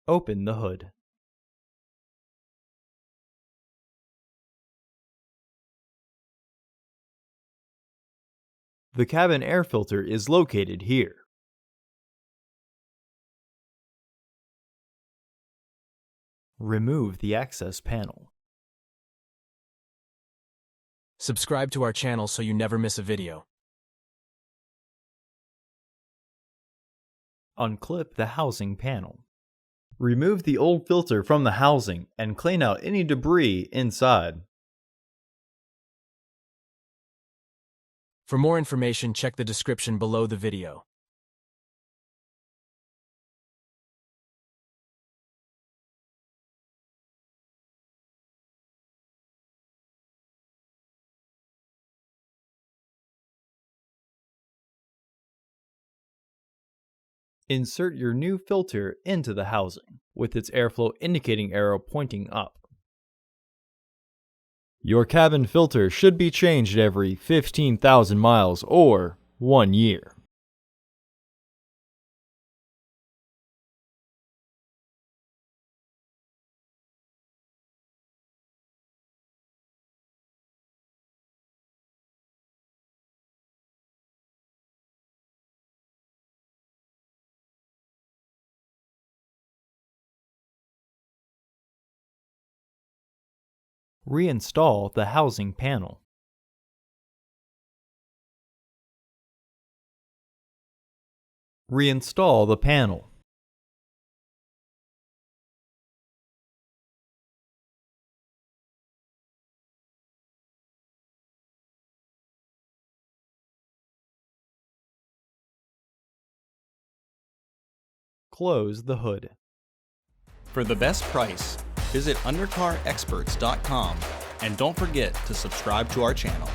Open the hood. The cabin air filter is located here. Remove the access panel. Subscribe to our channel so you never miss a video. Unclip the housing panel. Remove the old filter from the housing and clean out any debris inside. For more information, check the description below the video. Insert your new filter into the housing, with its airflow indicating arrow pointing up. Your cabin filter should be changed every 15,000 miles or 1 year. Reinstall the housing panel. Reinstall the panel. Close the hood. For the best price, visit undercarexperts.com and don't forget to subscribe to our channel.